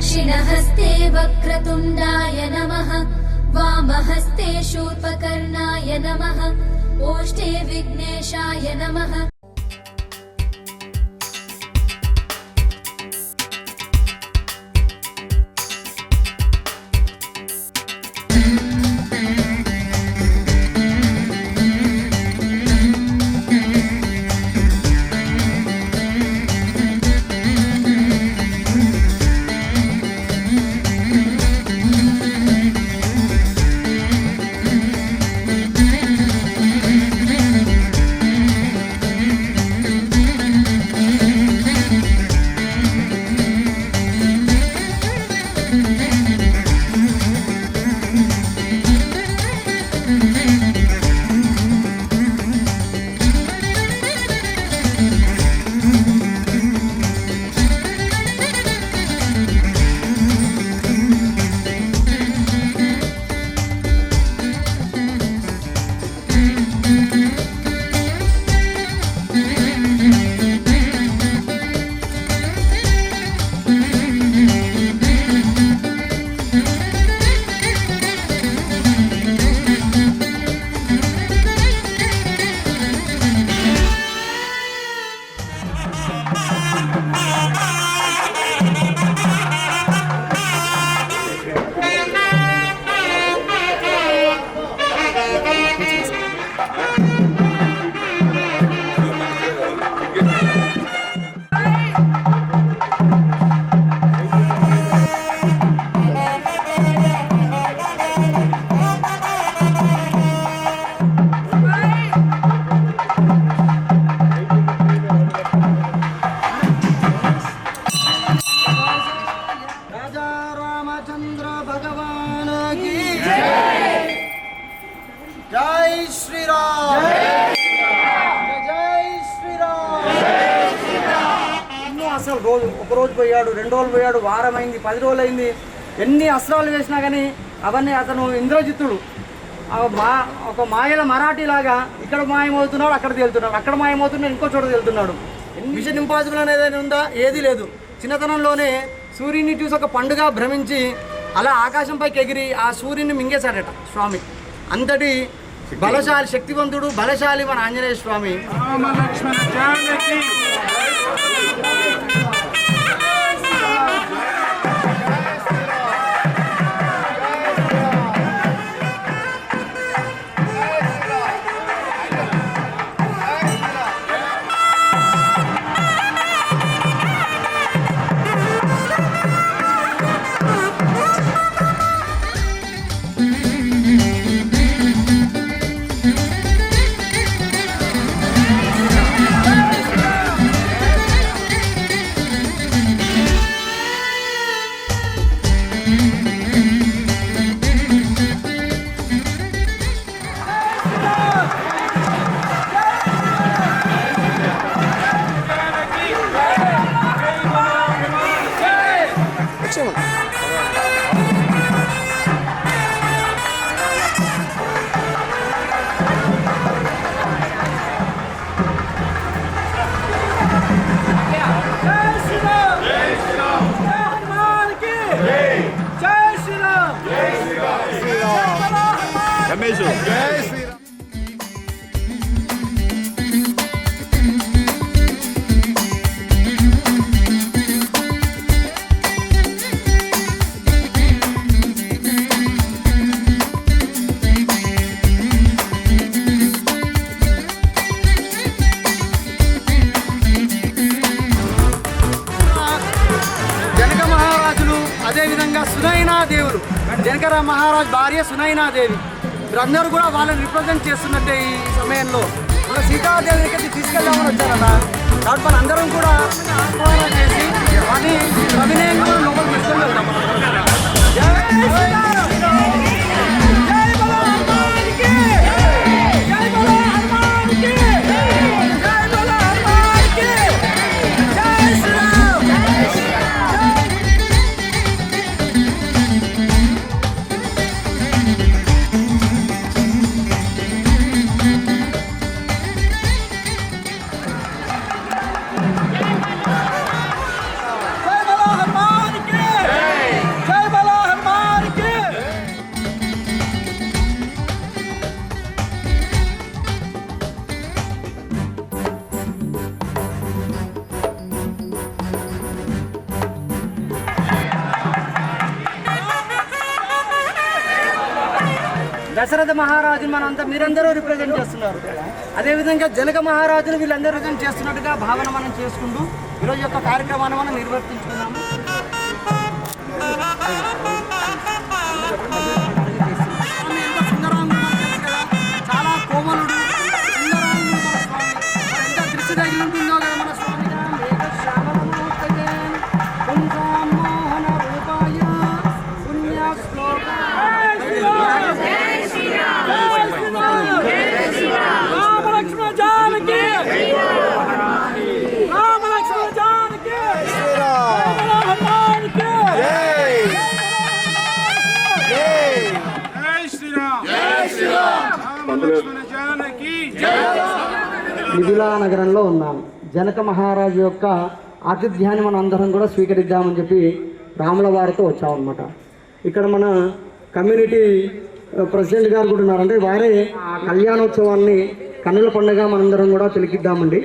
दक्षिणहस्ते वक्रतुण्डाय नमः वामहस्ते शूर्पकर्णाय नमः ओष्ठे विघ्नेशाय नमः। అసలు ఒక రోజు పోయాడు, 2 రోజులు పోయాడు, వారం అయింది, 10 రోజులు అయింది. ఎన్ని అస్త్రాలు వేసినా కానీ అవన్నీ అతను ఇంద్రజిత్తుడు ఒక మాయల మరాఠీలాగా ఇక్కడ మాయమవుతున్నాడు, అక్కడ తేలుతున్నాడు, అక్కడ మాయమవుతున్నాడు, ఇంకో చోట తేలుతున్నాడు. మిషన్ ఇంపాసిబుల్ అనేది ఏదైనా ఉందా? ఏది లేదు. చిన్నతనంలోనే సూర్యుని చూసి ఒక పండుగ భ్రమించి అలా ఆకాశంపైకి ఎగిరి ఆ సూర్యుని మింగేశాడట స్వామి. అంతటి బలశాలి, శక్తివంతుడు, బలశాలి మన ఆంజనేయ స్వామి. అదేవిధంగా సునైనా దేవుడు, జనకరామ మహారాజ్ భార్య సునైనా దేవి, వీరందరూ కూడా వాళ్ళని రిప్రజెంట్ చేస్తున్నట్టే ఈ సమయంలో. మన సీతాదేవి దగ్గరికి తీసుకెళ్దామని వచ్చారట. కాబట్టి మన అందరం కూడా ఆహ్వానం చేసి అది అభినయంగా లోపలికి తీసుకొని వెళ్తాం. దశరథ మహారాజుని మనంతా మీరందరూ రిప్రజెంట్ చేస్తున్నారు. అదేవిధంగా జనక మహారాజును వీళ్ళందరూ రిప్రజెంట్ చేస్తున్నట్టుగా భావన మనం చేసుకుంటూ ఈరోజు యొక్క కార్యక్రమాన్ని మనం నిర్వర్తించుకున్నాము. చాలా కోమలుడు, సుందరాంగుడు మన స్వామి. ఎంత దృష్టి తగిలి ఉంటుందో కదా మన స్వామి. మిథిలా నగరంలో ఉన్నాం. జనక మహారాజు యొక్క ఆతిథ్యాన్ని మనం అందరం కూడా స్వీకరిద్దామని చెప్పి రాముల వారితో వచ్చామన్నమాట. ఇక్కడ మన కమ్యూనిటీ ప్రెసిడెంట్ గారు కూడా ఉన్నారంటే వారే కళ్యాణోత్సవాన్ని కన్నుల పండుగ మనందరం కూడా తిలకిద్దామండి.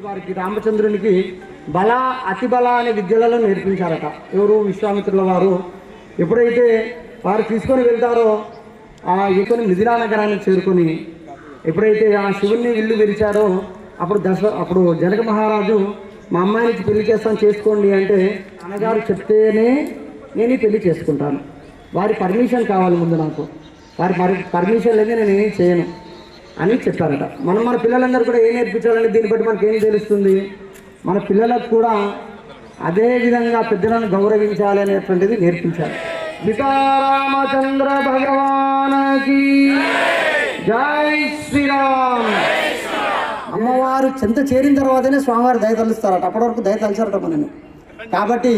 వారికి రామచంద్రునికి బల అతి బల అనే విద్యలను నేర్పించారట. ఎవరు? విశ్వామిత్రుల వారు. ఎప్పుడైతే వారు తీసుకొని వెళ్తారో ఆ యువకుని మిథిలా నగరాన్ని చేరుకొని ఎప్పుడైతే ఆ శివుణ్ణి ఇల్లు విరిచారో అప్పుడు జనక మహారాజు మా అమ్మాయినికి పెళ్లి చేస్తాను చేసుకోండి అంటే అన్నగారు చెప్తేనే నేను ఈ పెళ్లి చేసుకుంటాను, వారి పర్మిషన్ కావాలి ముందు, నాకు వారి పర్మిషన్ లేదా నేను ఏం చేయను అని చెప్పారట. మన పిల్లలందరూ కూడా ఏం నేర్పించాలని దీన్ని బట్టి మనకి ఏం తెలుస్తుంది? మన పిల్లలకు కూడా అదే విధంగా పెద్దలను గౌరవించాలి అనేటువంటిది నేర్పించాలి. సీతారామచంద్ర భగవానికి జై శ్రీరామ్. అమ్మవారు చెంత చేరిన తర్వాతనే స్వామివారు దయ తలుస్తారట. అప్పటి వరకు దయ తలిచారట మనని. కాబట్టి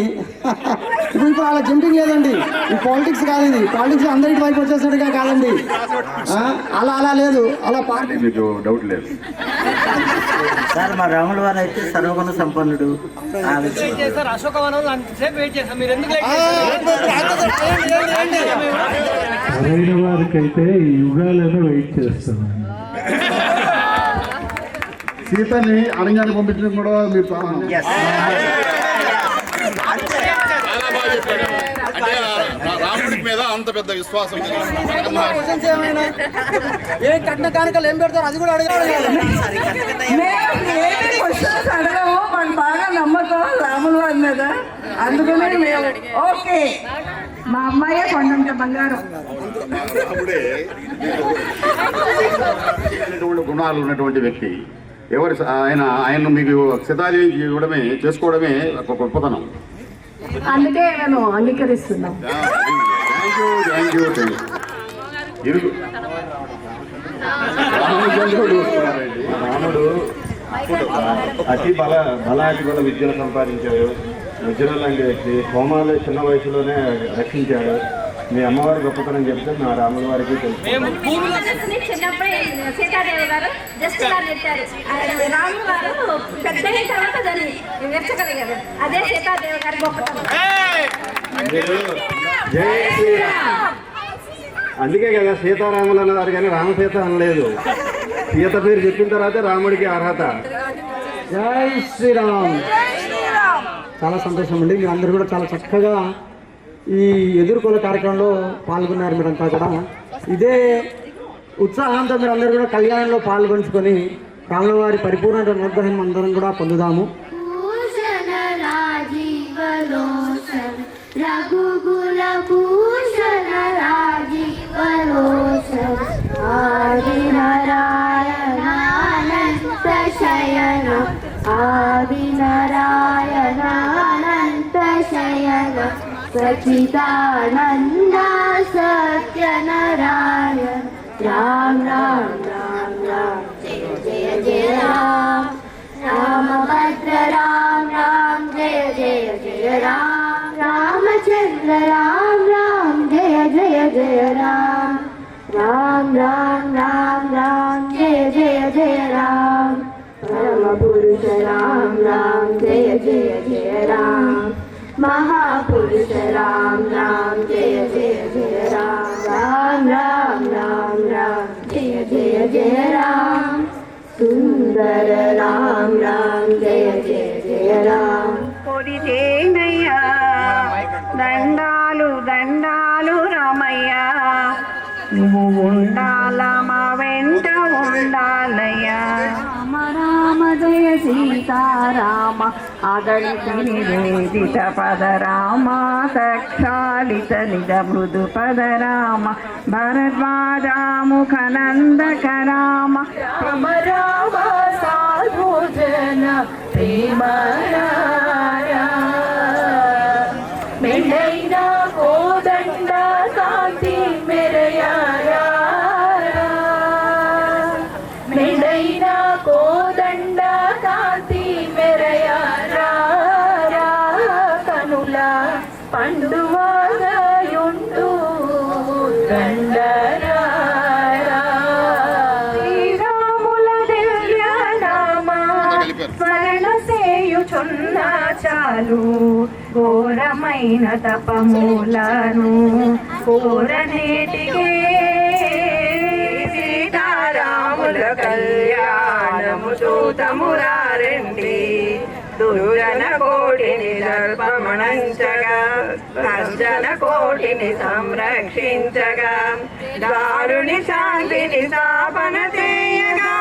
ఇప్పుడు అలా జంపింగ్ లేదండి. ఈ పాలిటిక్స్ కాదు, ఇది పాలిటిక్స్ అందరికి వైపు వచ్చేసినట్టుగా కాదండి. అలా లేదు, అలా పార్టీ డౌట్ లేదు సార్. మా రాముల వారు అయితే సర్వగుణ సంపన్నుడు. సరైన వారికైతే యుగాలను వెయిట్ చేస్తున్నాను. సీతని అరణ్యాన్ని పంపించడం కూడా మీరు రాముడి మీద అంత పెద్ద విశ్వాసం. ఏ కట్న కానుకలు ఏం పెడతారు అది కూడా అడగాలి. బాగా నమ్మకం రాముల వారి మీద, అందుకనే మేము ఓకే. మా అమ్మాయే కొండంత బంగారం. గుణాలు ఉన్నటువంటి వ్యక్తి ఎవరు ఆయన మీకు శతాదేవి చేసుకోవడమే ఒక గొప్పతనం. అందుకే మేము అంగీకరిస్తున్నాం. రాముడు అతి బలాటి బల విద్యను సంపాదించాడు. వజ్రాలు లాంటి వ్యక్తి. హోమాలు చిన్న వయసులోనే రక్షించాడు. మీ అమ్మవారి గొప్పతనం చెప్తే మా రాముల వారికి తెలుసు. చిన్నప్పుడే సీతాదేవి గారు జస్ట్ ఇలా పెట్టారు, రాముల వారు పెద్దగా తర్వాత దాన్ని వెచ్చగలిగారు. అదే సీతాదేవి గారి గొప్పతనం. జై శ్రీరామ్. అందుకే కదా సీతారాములు అన్నారు కానీ రామసీత అనలేదు. సీత పేరు చెప్పిన తర్వాత రాముడికి అర్హత. జై శ్రీరామ్. చాలా సంతోషం అండి. మీరు అందరూ కూడా చాలా చక్కగా ఈ ఎదుర్కొల కార్యక్రమంలో పాల్గొన్నారు. మీరంతా కూడా ఇదే ఉత్సాహంతో మీరు అందరూ కూడా కళ్యాణంలో పాల్గొంచుకొని రాములవారి పరిపూర్ణ అనుగ్రహం అందరం కూడా పొందుదాము. రఘుకుల భూషణ రాజీవలోచన ఆదినారాయణానంత శయన ఆదినారాయణానంత శయన సచిదానంద సత్యనారాయణ రామ రామ రామ రామ జయ జయ జయ రామ రామభద్ర రామ రామ జయ జయ జయ రామ రామచంద్ర రామ రామ జయ జయ జయ రామ రామ రామ రామ రామ జయ జయ జయ రామ పరమ పురుష రామ రామ జయ జయ జయ రామ महापुरुष राम राम जय जय जय राम राम राम राम राम जय जय जय राम सुंदर राम राम जय जय जय राम కోరిదేనయ్యా దండాలు దండాలు రామయ్య నువ్వు ఉండా సీతారామ అగణిత నివేదిత పద రామ సక్షాళిత నిజ మృదు పద రామ భరద్వాజాముఖనందక రామ రామ రామ సాధుజన ప్రేమ మెండైన కోదండ కాంతి మెరయారా మెండైన కోదండ కాంతి మెరయారా కనుల పండువాగయుండు గండరా శ్రీరాముల దివ్య నామ స్మరణ సేయుచున్న చాలు ఘోరమైన తపమూలను కోరనేటికే సీతారాముల కళ్యాణము చూతమురారండి దుర్జన కోటిని దర్పమణంచగా సజ్జన కోటిని సంరక్షించగా దారుని శాంతిని స్థాపన చేయగా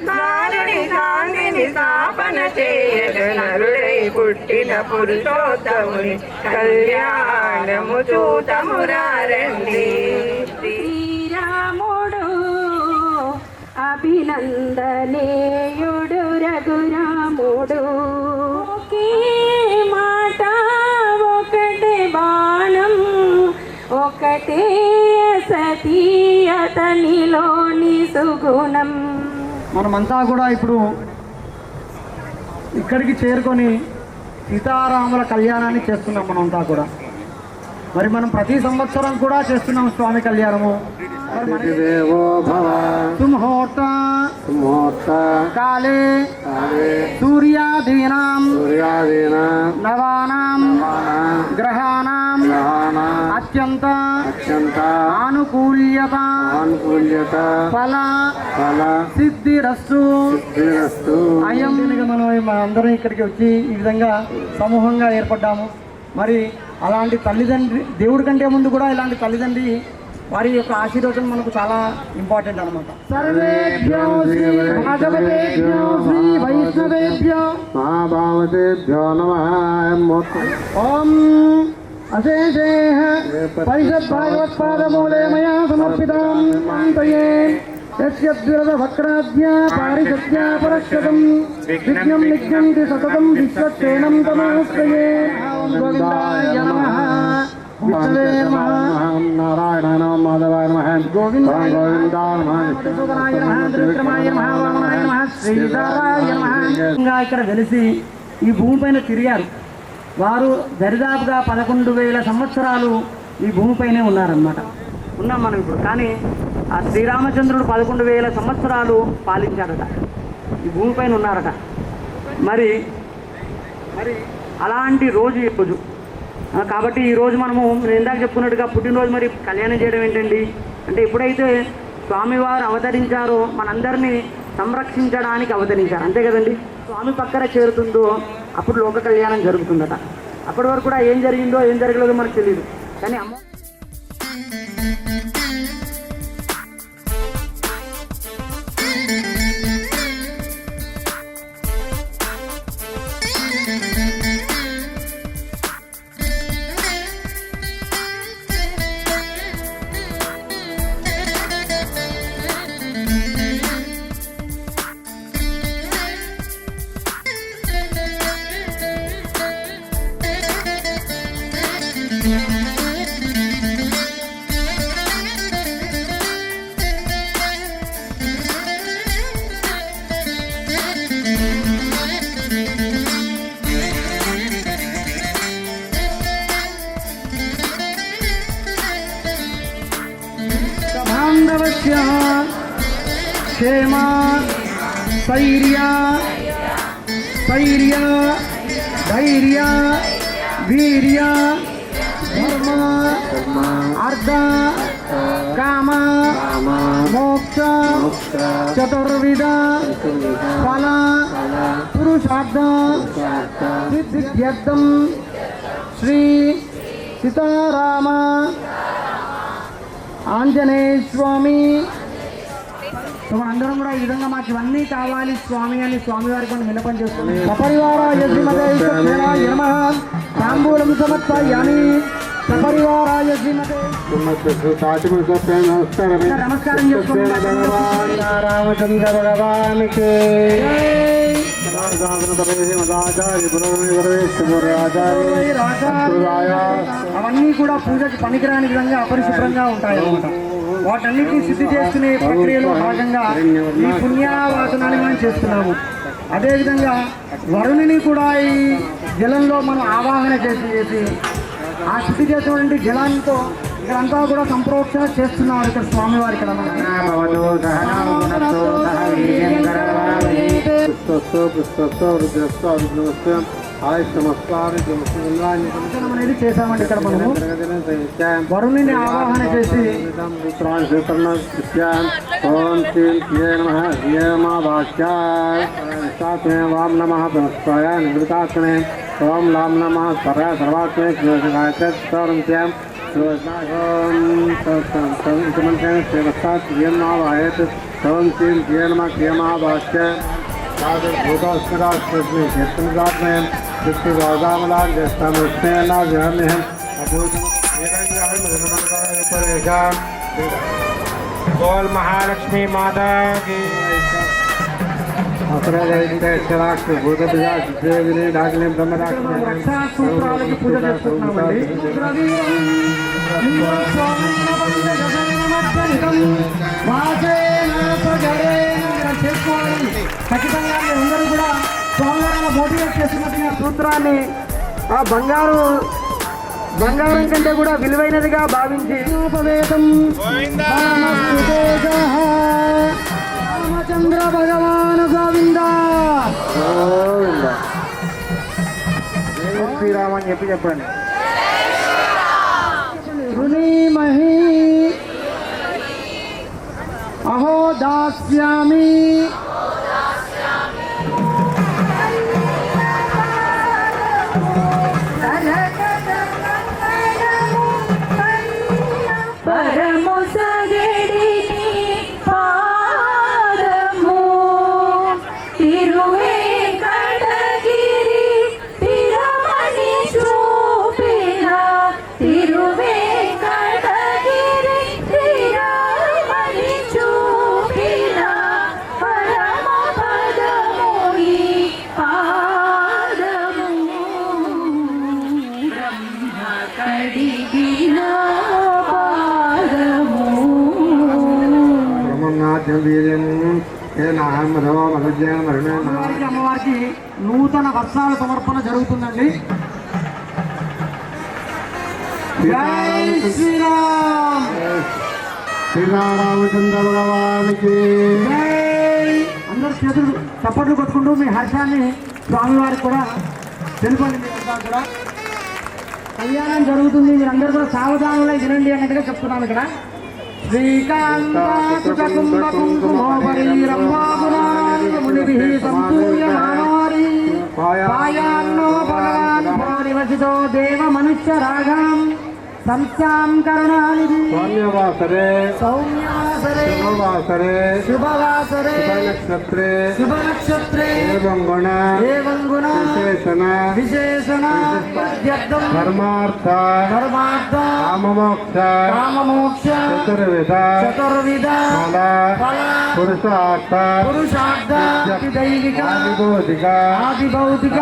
దారుని శాంతిని స్థాపన చేయగ నరుడై పుట్టిన పురుషోత్తముని కళ్యాణము చూతమురారండి శ్రీరాముడు అభినందనేయుడు రఘురాముడు ఒకే మాట ఒకటే బాణం ఒకటే సతీ అతనిలోని సుగుణం. మనమంతా కూడా ఇప్పుడు ఇక్కడికి చేరుకొని సీతారాముల కళ్యాణాన్ని చేస్తున్నాం. మనంతా కూడా మరి మనం ప్రతి సంవత్సరం కూడా చేస్తున్నాం స్వామి కళ్యాణము. సుముహూర్త కాలే సూర్యాదీనాం నవానాం గ్రహాణాం అత్యంత ఆనుకూల్యత ఫల సిద్ధిరస్సు అయం. మనం అందరం ఇక్కడికి వచ్చి ఈ విధంగా సమూహంగా ఏర్పడ్డాము. మరి అలాంటి తల్లిదండ్రి దేవుడి కంటే ముందు కూడా ఇలాంటి తల్లిదండ్రి వారి యొక్క ఆశీర్వాదం మనకు చాలా ఇంపార్టెంట్ అనమాట. సర్వేభ్యో శ్రీ భాగవతేభ్యో శ్రీ వైష్ణవేభ్యో మహాభావతేభ్యో నమః. ఓం అశేషేః పరిషద్భాగవత్పాదమూలే మయా సమర్పితాం మంతయే యస్య ద్విరద వక్రాద్య పారిషద్య పరక్షతం విఘ్నం నిఘ్నంతి సతతం విశ్వక్షేణం తమాశ్రయే. గోవిందాయ నమః. విష్ణవే నమః. నారాయణ మాధవాయ నమః. గోవిందాయ గోవిందాయ నమః. నమః. త్రివిక్రమాయ నమః. వామనాయ నమః. శ్రీధరాయ నమః. ఇంకా ఇక్కడ వెలిసి ఈ భూమిపైన తిరిగారు. వారు దరిదాపుగా 11,000 సంవత్సరాలు ఈ భూమిపైనే ఉన్నారన్నమాట. ఉన్నాం మనం ఇప్పుడు. కానీ ఆ శ్రీరామచంద్రుడు 11,000 సంవత్సరాలు పాలించారట, ఈ భూమిపైన ఉన్నారట. మరి అలాంటి రోజు ఈ రోజు. కాబట్టి ఈరోజు మనము నేను ఇందాక చెప్పుకున్నట్టుగా పుట్టినరోజు మరి కళ్యాణం చేయడం ఏంటండి అంటే, ఎప్పుడైతే స్వామివారు అవతరించారో మనందరినీ సంరక్షించడానికి అవతరించారు, అంతే కదండి. స్వామి పక్కన చేరుతుందో అప్పుడు లోక కళ్యాణం జరుగుతుందట. అప్పటి వరకు కూడా ఏం జరిగిందో ఏం జరగలేదో మనకు తెలియదు. కానీ అమ్మ క్షేమ స్థైర్య స్థైర్య ధైర్య వీర్య ధర్మ అర్ధ కామ మోక్ష చతుర్విధ ఫల పురుషార్థ సిద్ధ్యర్థం శ్రీ సీతారామ ఆంజనేయ స్వామి సో మనందరం కూడా ఈ విధంగా మాకు ఇవన్నీ కావాలి స్వామి అని స్వామివారికి మనం విన్నపం చేస్తున్నాం. సపరివారాయ శ్రీమతే విశ్వక్సేనాయ నమః తాంబూలం సమర్పయామి. సపరివారాయ శ్రీమతే నమస్కారం చేసుకోండి. రామచంద్ర భగవానికి అవన్నీ కూడా పూజకి పనికిరాని విధంగా అపరిశుభ్రంగా ఉంటాయి అన్నమాట. వాటన్నిటిని శుద్ధి చేసుకునే ప్రక్రియలో భాగంగా ఈ పుణ్యావాసనాన్ని మనం చేస్తున్నాము. అదేవిధంగా వరుణిని కూడా ఈ జలంలో మనం ఆవాహన చేసి ఆ శుద్ధి చేసినటువంటి జలంతో ఇక్కడంతా కూడా సంప్రోక్షణ చేస్తున్నారు ఇక్కడ స్వామివారి ఇక్కడ మనం అనేది చేశామండి. ఇక్కడ మనము వరుణిని ఆవాహన చేసి వాం నమ నివృతాత్మనే ఓం లాం నమ సర్వాత్మే बोल महालक्ष्मी माता की రక్షా సూత్రాలకి పూజ చేస్తున్నామండి. చేసుకోవాలని ఖచ్చితంగా అందరూ కూడా స్వామివారిని మోటివేట్ చేస్తున్నట్టుగా సూత్రాన్ని ఆ బంగారం కంటే కూడా విలువైనదిగా భావించి రామచంద్ర భగవాన్ గోవింద శ్రీరామ్ అని చెప్పండి. రుణీమహి అహో దాస్యామి అమ్మవారికి నూతన వర్షాల సమర్పణ జరుగుతుందండి. జై శ్రీరామ్. శ్రీరామచంద్ర భగవానికి అందరూ చేతులు చప్పట్లు కొట్టుకుంటూ మీ హర్షాన్ని స్వామివారికి కూడా తెలుపండి. మీరంతా కూడా కళ్యాణం జరుగుతుంది, మీరందరూ కూడా సావధానంలో వినండి అన్నట్టుగా చెప్తున్నాను ఇక్కడ. శ్రీకాంతో దేవ మనుష్య రాగం సంస్యాం కరుణానిధి సౌమ్యవాసరే సౌమ్యవాసరే శుభవాసరే శుభవాసరే నక్షత్రే శుభనక్షత్రే ఏవం గుణ విశేషణ ధర్మార్థ కామమోక్ష చతుర్విధ ఫల పురుషార్థ ఆదిభౌతిక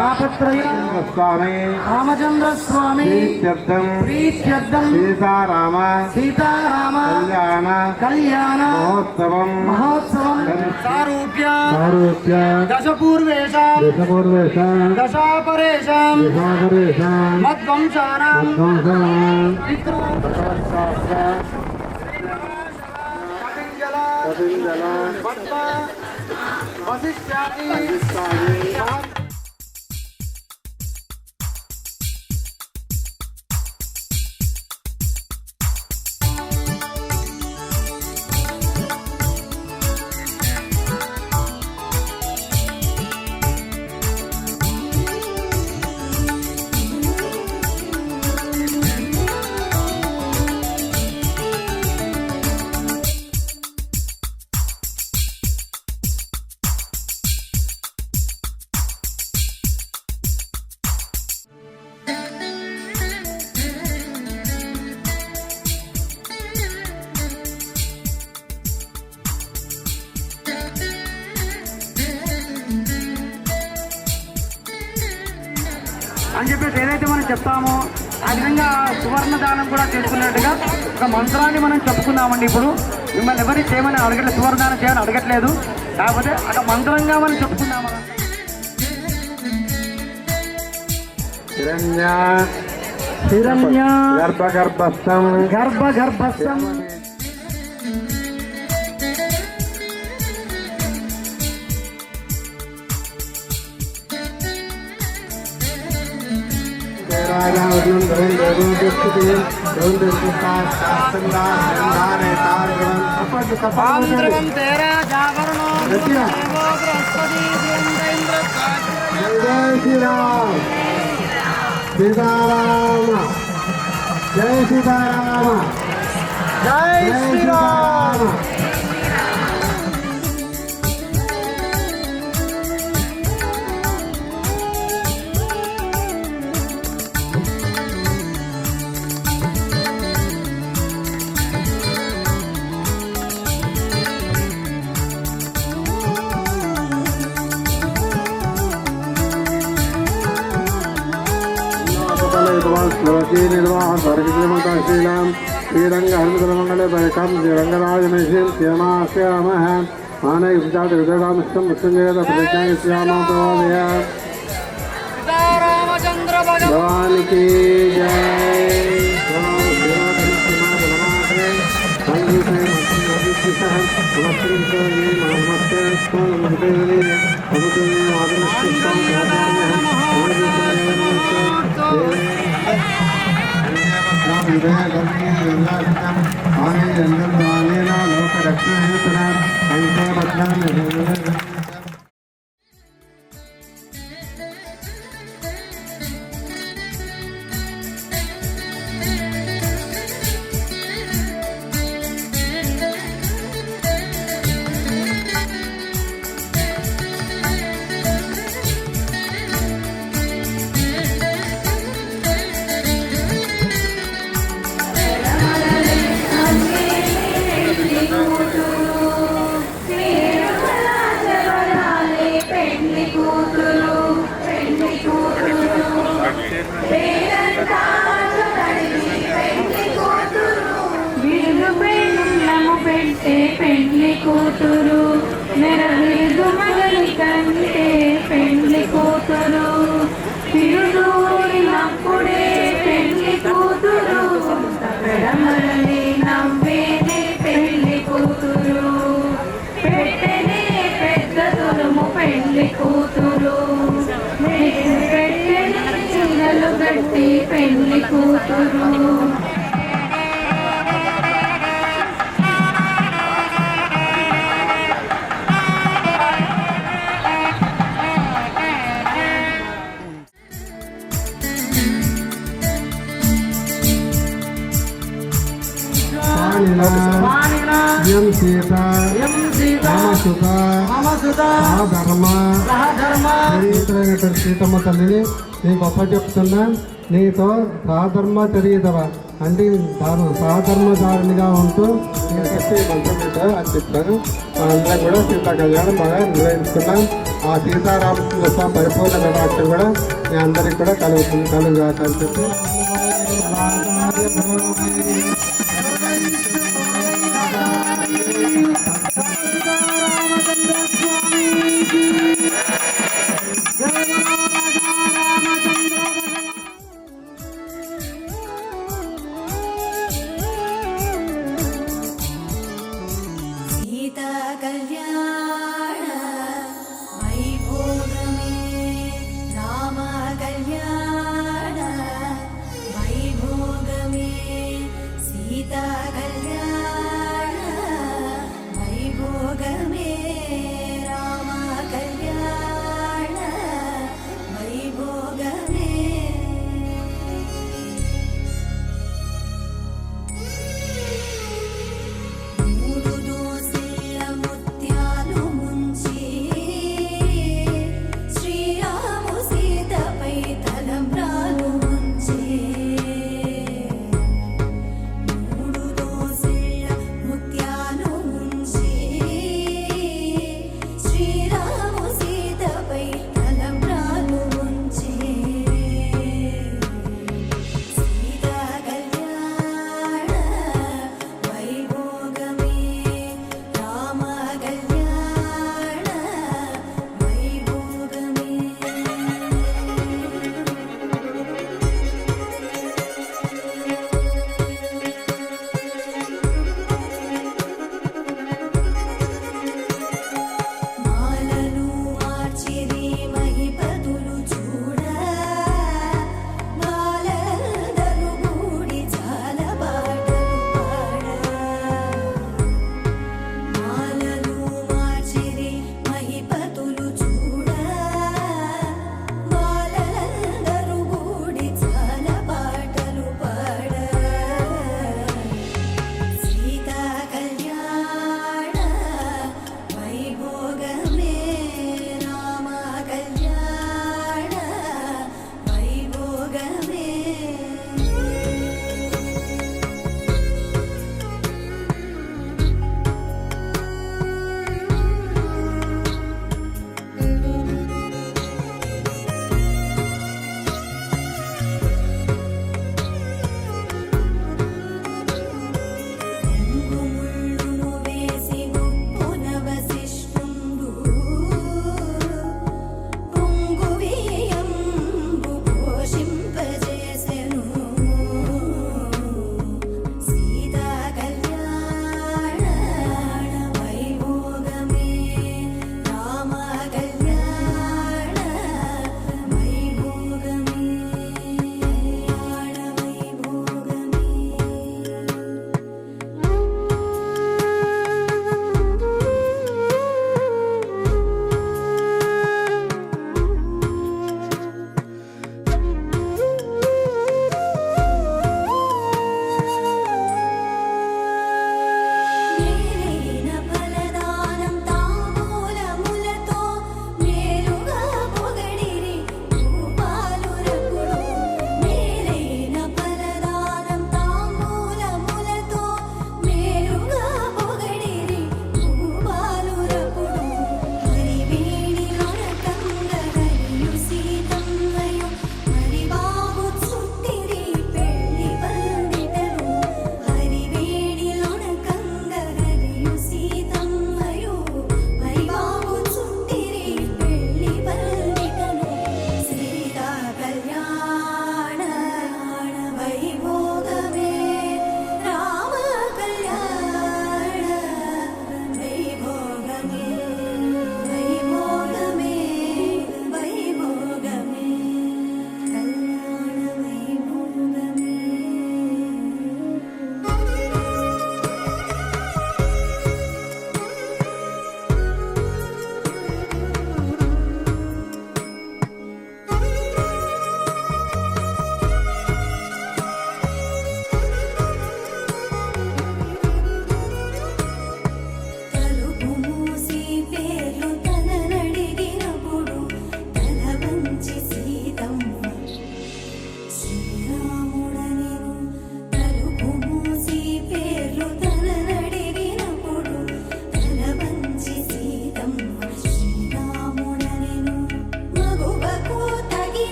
తాపత్రయ స్వామి రామచంద్ర స్వామి ప్రీత్యర్థం సీతారామ కళ్యాణ మహోత్సవం సారూప్య దశపూర్వేషాం దశాపరేషాం మద్వంశానాం వశిష్ఠాది అని చెప్పేసి ఏదైతే మనం చెప్తామో ఆ విధంగా సువర్ణ దానం కూడా చేసుకున్నట్టుగా ఒక మంత్రాన్ని మనం చెప్పుకున్నామండి. ఇప్పుడు మిమ్మల్ని ఎవరి చేయమని అడగట్లేదు, సువర్ణ దానం చేయమని అడగట్లేదు, కాకపోతే ఒక మంత్రంగా మనం చెప్పుకున్నాము. హిరణ్య గర్భగర్భస్థం గర్భగర్భస్థం సీతారామ జై సీతారామ జై శ్రీరామ. श्रीरंगहनुमंगले बैकम श्रीरंगराजमेशीं श्यामाश्यामः मानयुक्तादृतकामिष्टं मृत्युंजयत प्रतिज्ञायामाप्रवादय रामचंद्र भगवान की जय. పెండ్లి కూతురు నెరవేరు మగని కంటే పెండ్లి కూతురు తిరునూరినప్పుడే పెండ్లి కూతురు పెడమరని నవ్వేనే పెండ్లి కూతురు పెట్టెనే పెద్ద తురుము పెండ్లి కూతురు పెట్టెనే చీరలు గట్టి పెండ్లి కూతురు సీత సీతమ్మ తల్లిని నీ గొప్ప చెప్తున్నా. నీతో సహధర్మ చర్యతవ అంటే సహధర్మధారినిగా ఉంటూ నేను చెప్పి మంత్రం అని చెప్తాను. అందరం కూడా సీతా కళ్యాణం బాగా నిర్వహిస్తున్నాం. ఆ సీతారామచంద్ర స్వామి పరిపూర్ణ కటాక్షం కూడా మీ అందరికి కూడా కలుగుగా అని చెప్పి సీతా కళ్యాణ వైభోగమే రామ కళ్యాణ వైభోగమే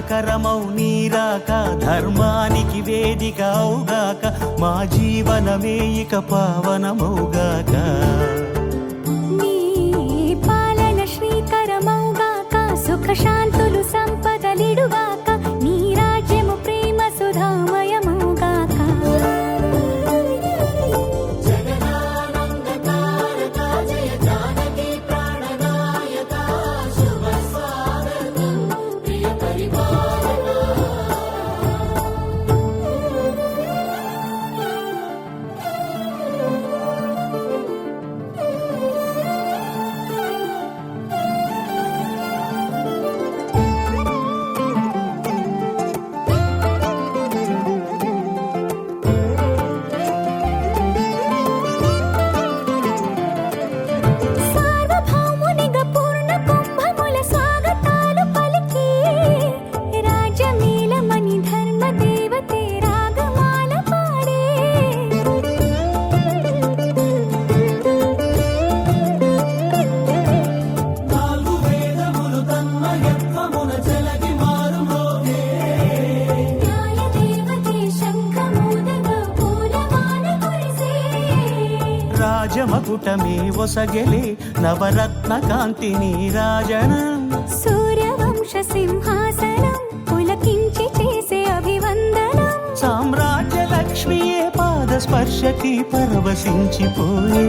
మంగళకరమౌ నీరాక ధర్మానికి వేదిక అవుగాక మా జీవనమే ఇక పావనమౌగాక నీ పాలన శ్రీకరమౌగాక సుఖ శాంతులు సంపదలిడుగాక నీ రాజ్యము ప్రేమ సుధామయమౌగాక రాజమకుటమే ఒసగెలే నవరత్న కాంతి నీరాజనం సూర్యవంశ సింహాసనం పులకించి చేసే అభివందనం సామ్రాజ్య లక్ష్మియే పాద స్పర్శకి పరవశించిపోయే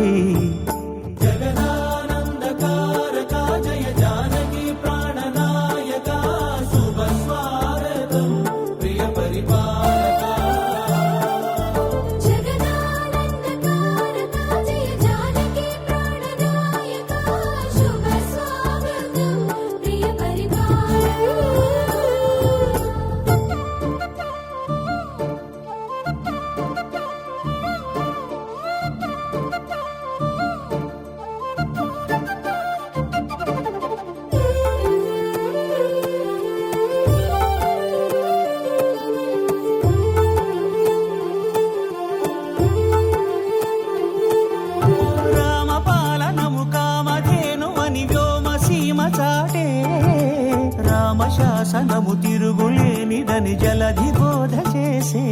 శాసనము తిరుగులేనిదని జలధి బోధ చేసే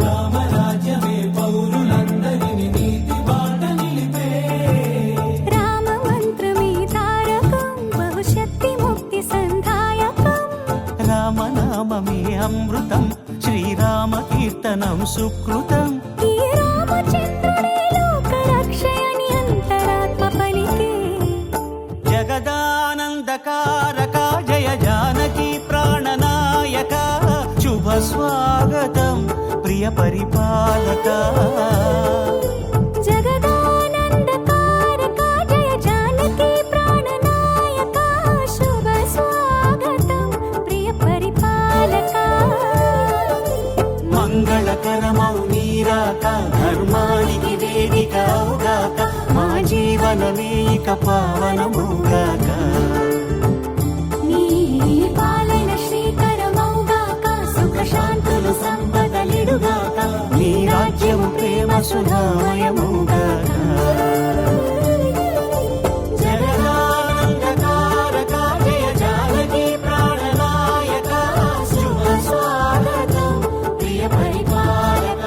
రామరాజ్యమే పౌరులందరినీ నీతి బాట నిలిపే రామ మంత్రమే తారకం భవిష్యత్తి ముక్తి సంధాయకం రామనామమే అమృతం శ్రీరామ కీర్తనం సుకృతం ఈ రామచంద్రుడే లోక రక్షయని అంతరాత్మ పలికే జగదానందకారక జయ జానకి ప్రాణనాయక శుభ స్వాగతం ప్రియ పరిపాలక జగదానందకారక జయ జానకి ప్రాణనాయక శుభ స్వాగతం ప్రియ పరిపాలక మంగళకరమౌ నీరాక ధర్మానికి వేదిక అవుగాక మా జీవనమే ఇక పావనమౌగాక నీ పాలన శ్రీకరమౌగాక సుఖ శాంతులు సంపదలిడుగాక నీ రాజ్యము ప్రేమ సుధామయమౌగాక జగదానందకారక జయ జానకి ప్రాణనాయక శుభ స్వాగతం ప్రియ పరిపాలక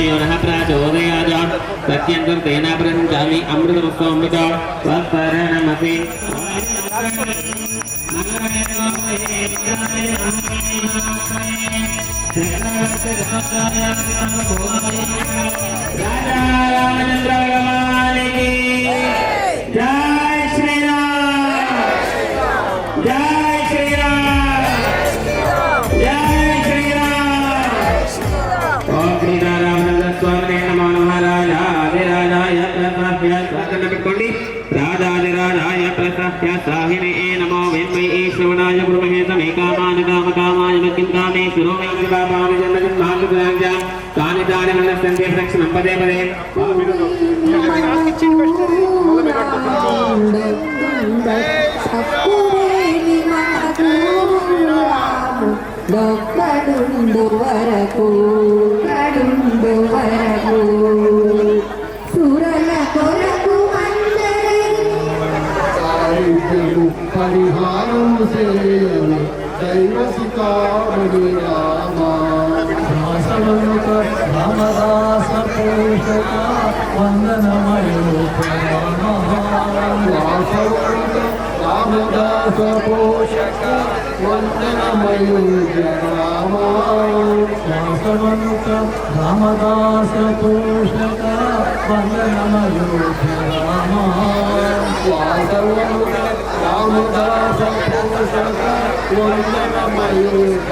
यो नः प्रचोदयात् सत्यन्तं तेन प्रञ्जामि अमृतमस्तोऽमृत वत्परणमपि जय श्री राम जय श्री राम जय श्री राम ओम श्री रामानंद स्वामी नमो नमः राजाधिराजाय प्रसह्य स्वागतं పెట్టుకోండి राजाधिराजाय प्रसह्य साहिने नमो वेन्मये श्रवणाय गुरुमहे समे कामान् कामकामाय मकिं कामेश्वरो मे शिवाभावि जन्मजं महानुग्रहञ्च तानि तानि मनस्सन्ते प्रदक्षिणं पदे पदे వరకు సురల కొరకు పరిహారం దైవసికామణి రామదాస పోషక వందనమయోగ రామదాస పోషక వందనమయోగ రామదాస రామదాస పోషక వందనమయోగ రామదాస పోషక వందనమయోగ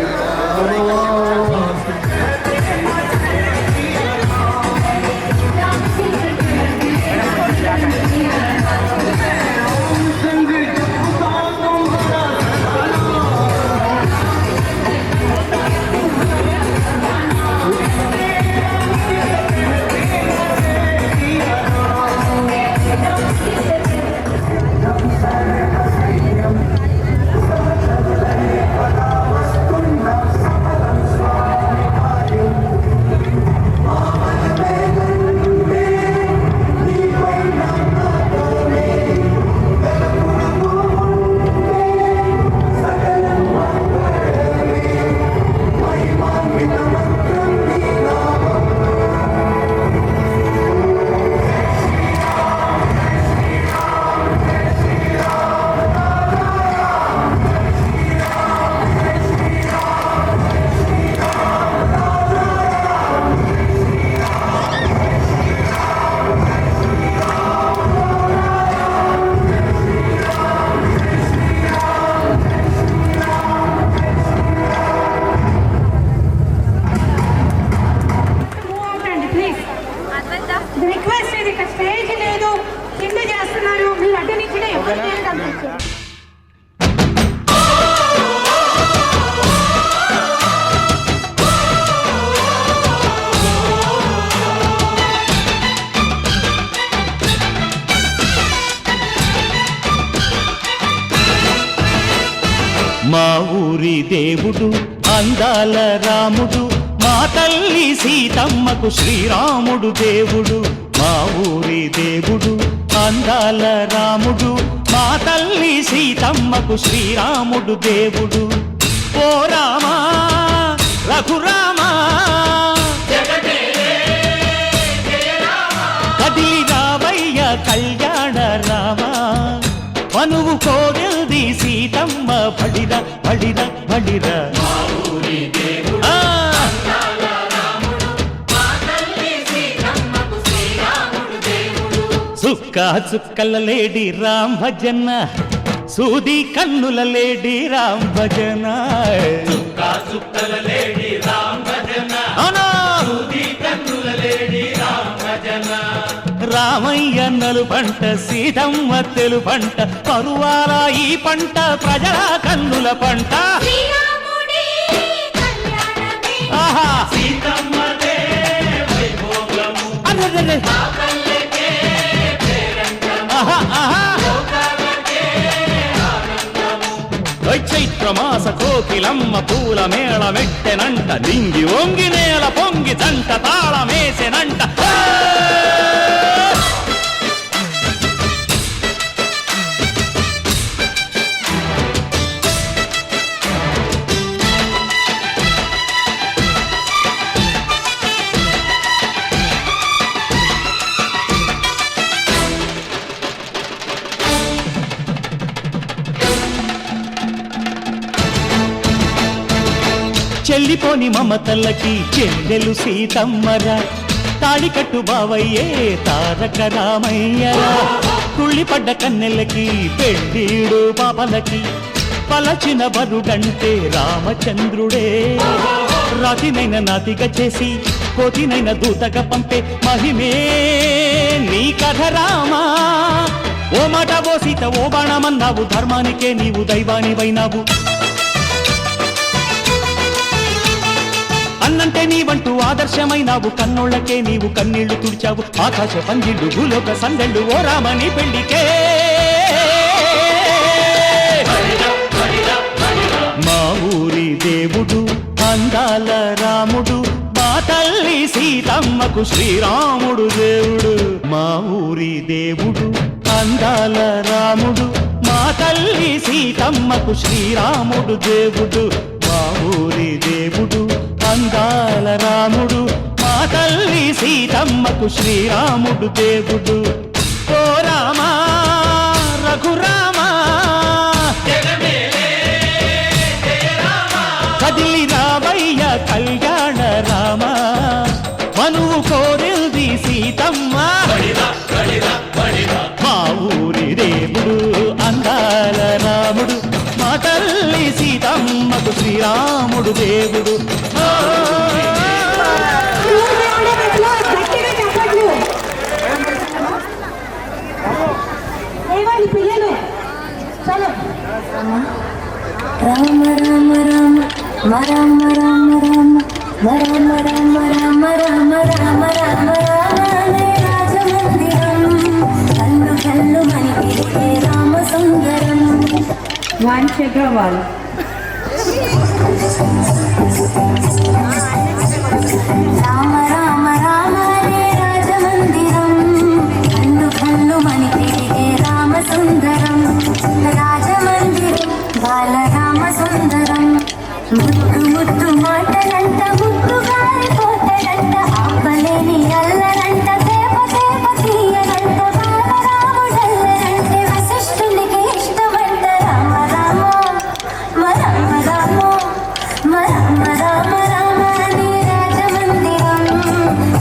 రిక్వెస్ట్ ఇది ఇక్కడ స్టేజ్ లేదు కింద చేస్తున్నారు మీరు అడ్డు నుంచి మా ఊరి దేవుడు అందాల రాముడు మా తల్లి సీతమ్మకు శ్రీరాముడు దేవుడు మా ఊరి దేవుడు అందాల రాముడు మా తల్లి సీతమ్మకు శ్రీరాముడు దేవుడు ఓ రామా రఘురామా కదిలి రావయ్య కళ్యాణ రామా మనువు కోరెల్ది సీతమ్మ పడిర పడిర పడిర చుక్క చుక్కల లేడి రామ్ భజన సూది కన్నుల లేడి రామ్ భజన చుక్క చుక్కల లేడి రామ్ భజన సూది కన్నుల లేడి రామ్ భజన రామయ్య నలు పంట సీతమ్మ తెలు పంట పరువాల ఈ పంట ప్రజల కన్నుల పంట ఆహా సీతమ్మదే వైభోగము అరే చైత్రమాస కోకిలమ్మ పూల మేళ మెట్టెనంట దింగి వంగి నేల పొంగి జంట తాళమేసెనంట చెల్లిపోని మమతల్లకి చెల్లెలు సీతమ్మరా, తాళికట్టు బావయ్యే తారక రామయ్యరా, తుళ్ళిపడ్డ కన్నెలకి పెళ్ళీడు పాపలకి పలచిన బరుడంటే రామచంద్రుడే, రాతినైన నాతిగా చేసి కోతినైన దూతగా పంపే మహిమే నీ కథ రామా. ఓ మాట ఓ సీత ఓ బాణమన్నావు, ధర్మానికే నీవు దైవానివైనావు. అన్నంటే నీవంటూ ఆదర్శమైనావు, కన్నోళ్ళకే నీవు కన్నీళ్లు తుడిచావు. ఆకాశ పందిళ్ళు భూలోక సందళ్ళు ఓ రామని పెళ్లికే. మా ఊరి దేవుడు అందాల రాముడు, మా తల్లి సీతమ్మకు శ్రీరాముడు దేవుడు. మా ఊరి దేవుడు అందాల రాముడు, మా తల్లి సీతమ్మకు శ్రీరాముడు దేవుడు. మా ఊరి దేవుడు అందాల రాముడు, మా తల్లి సీతమ్మకు శ్రీరాముడు దేవుడు. ఓ రామా రఘురామా కదిలి రామయ్య కళ్యాణ రామ, మనువు కోరిల్ది సీతమ్మ. మా ఊరి దేవుడు అందాల రాముడు, మా తల్లి సీతమ్మకు శ్రీరాముడు దేవుడు. పిల్లలు చలో. రామ రామ రామ రామ రామ రామ రామ రామ రామ రామ రామ రామే రాజమందిరం, కల్లు కల్లు మణిగిరే రామ సుందరం. వాంచగవాల్ రామ రామ రామ రే రాజమందిరం, కల్లు కల్లు మణిగిరే రామ సుందరం. రాజమందిరం బాలరామ సుందరం, ముద్దు ముద్దు మాటలంట ముద్దు గారిపోతలంట, ఆపలేని అల్లరంట తేప తేప తీయనంట, బాలరాముడల్లరంటే వశిష్ఠునికి ఇష్టమంట. రామ రామ రామ రామ రామ రామ రామ నీ రాజమందిరం,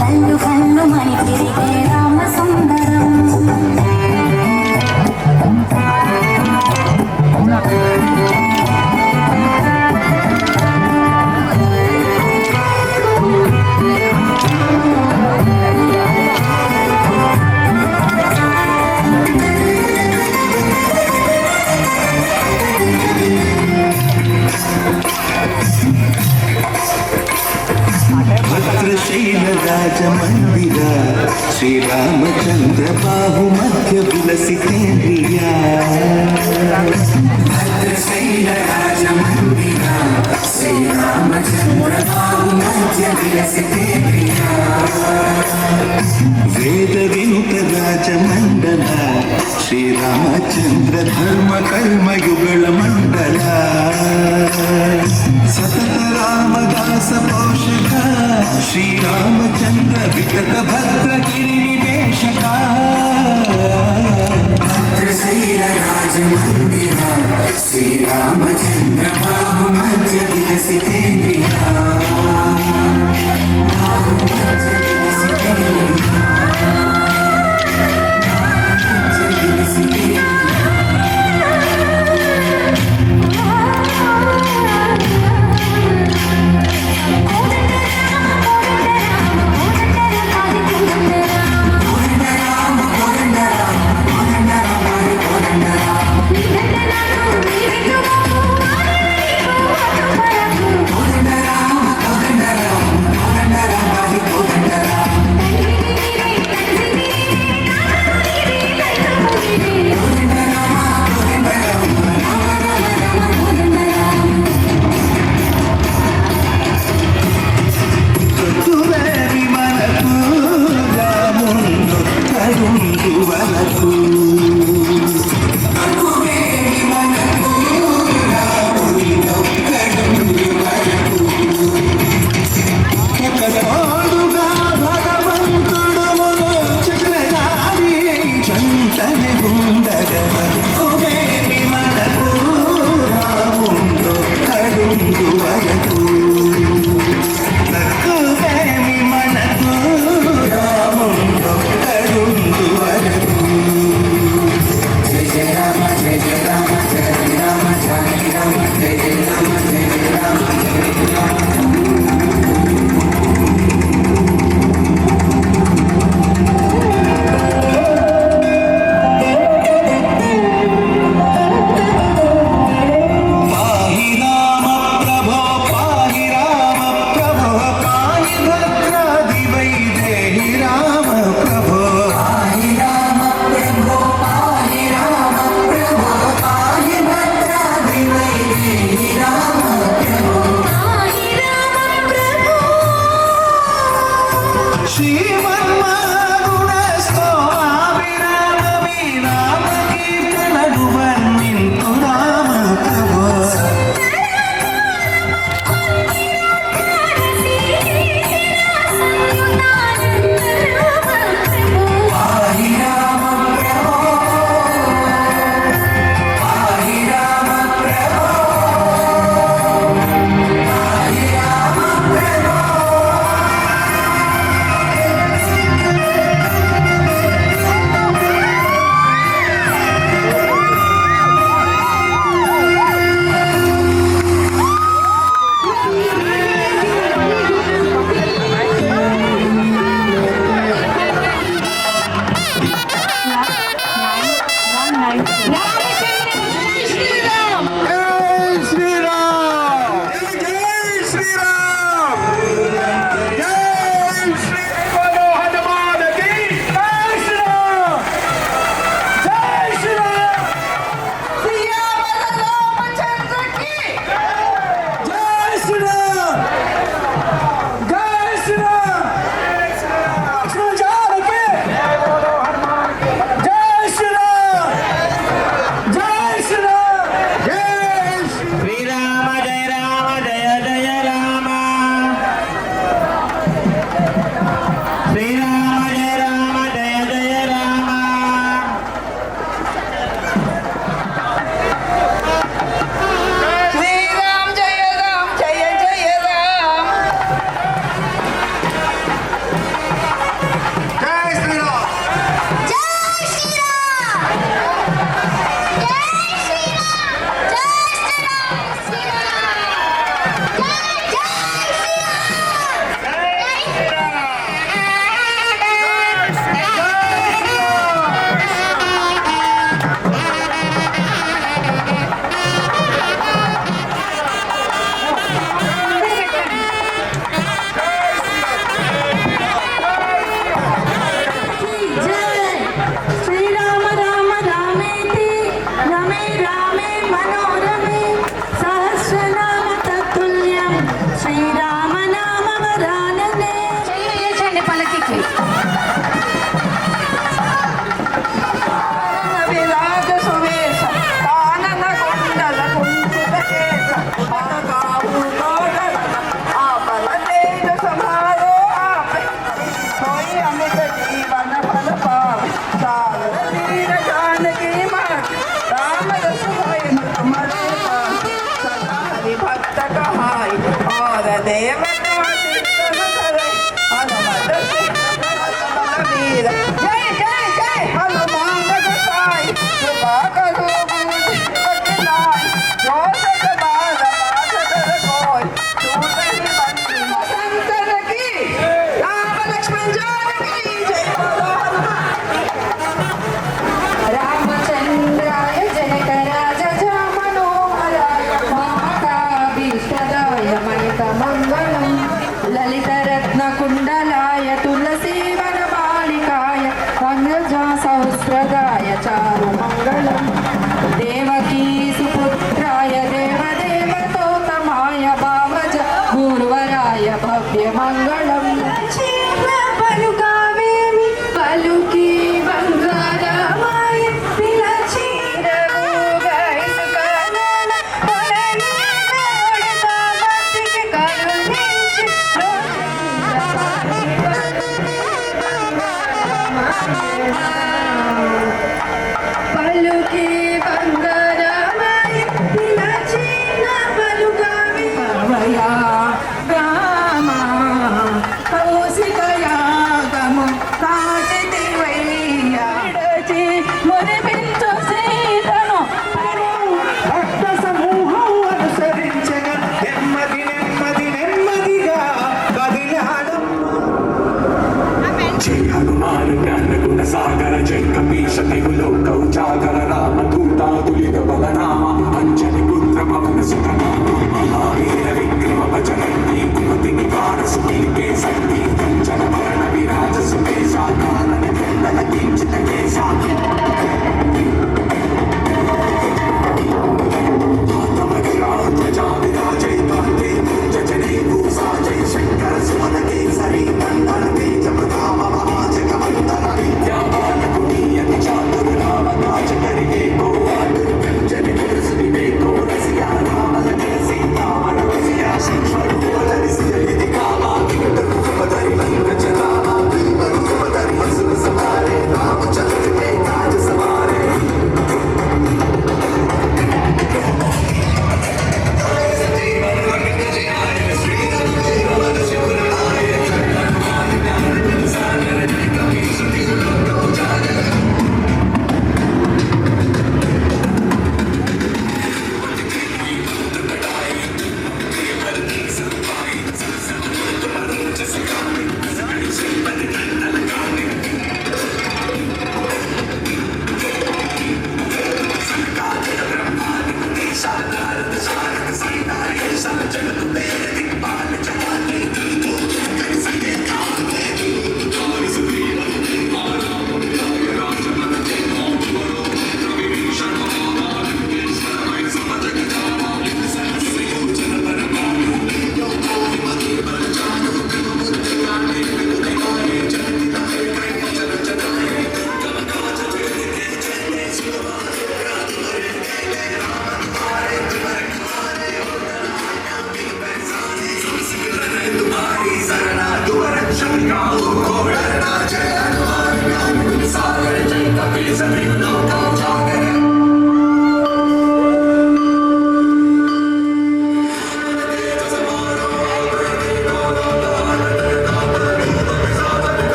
కల్లు కల్లు మణి తిరిగే రామ సుందరం. భద్రశైల రాజమందిర, శ్రీరామచంద్ర బాహు మధ్య విలసితేంద్రియా. భద్రశైల రాజమందిర, శ్రీరామచంద్ర బాహు మధ్య విలసితేంద్రియా. వేద వినుత రాజమండల, శ్రీరామచంద్ర ధర్మ కర్మయుగళ మండల. సతత రామదాస పోషక, శ్రీరామచంద్ర వికట భద్ర గిరి నివేశక. భద్రశైల రాజమందిర, శ్రీరామచంద్ర బాహు మధ్య విలసితేంద్రియా. బాహు మధ్య విలసితేంద్రియా. రామ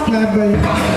Clap by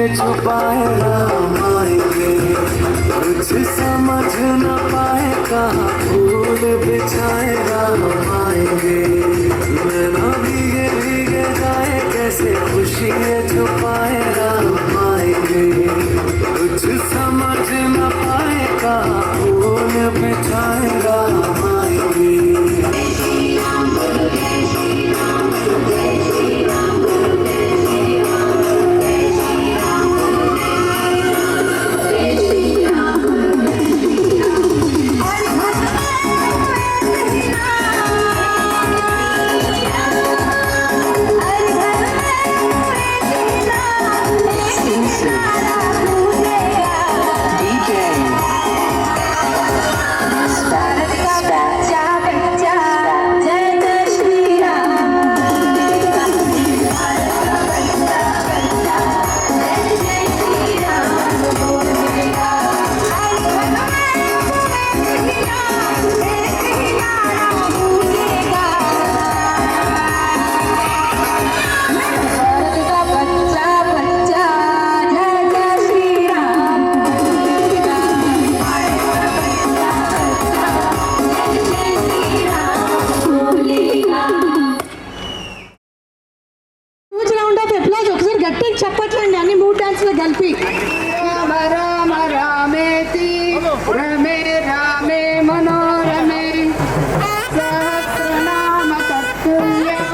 ये छुपाए राम आएंगे कुछ समझ न पाए कहाँ फूल बिछाए राम आएंगे मैं ना भीगे भीगे जाए कैसे खुशी ये छुपाए राम आएंगे कुछ समझ न पाए कहाँ फूल बिछाए राम आएंगे చెప్పట్లండి అన్ని మూడు డాన్స్లో కలిపి రామ రామ రామేతి రమే రామే మనోరమే సహస్రనామ తత్తుల్యం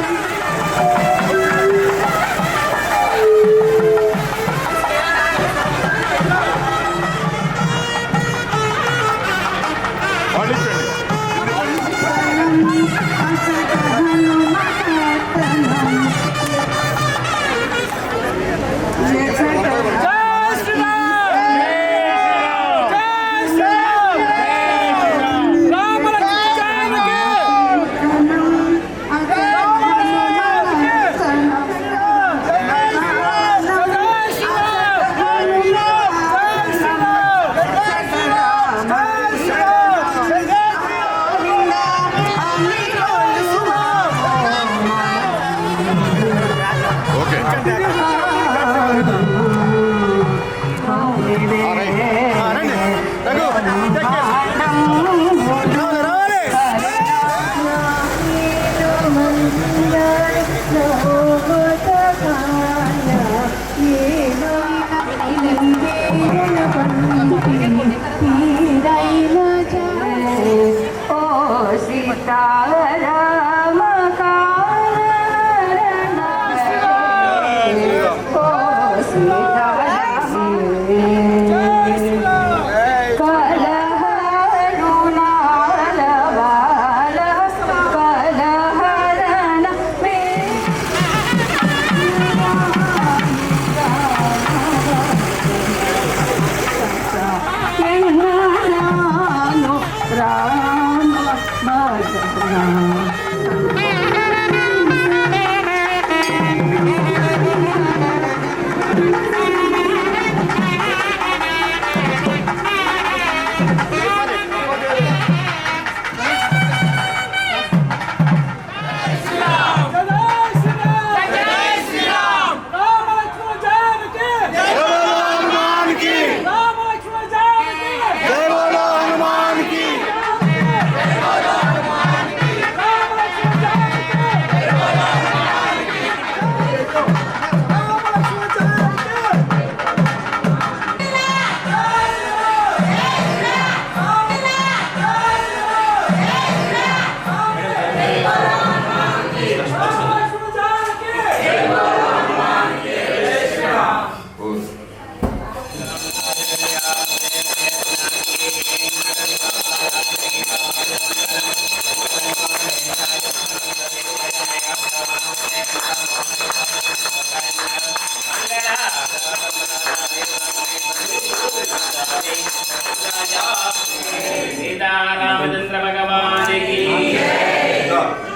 सीतारामचंद्र भगवान की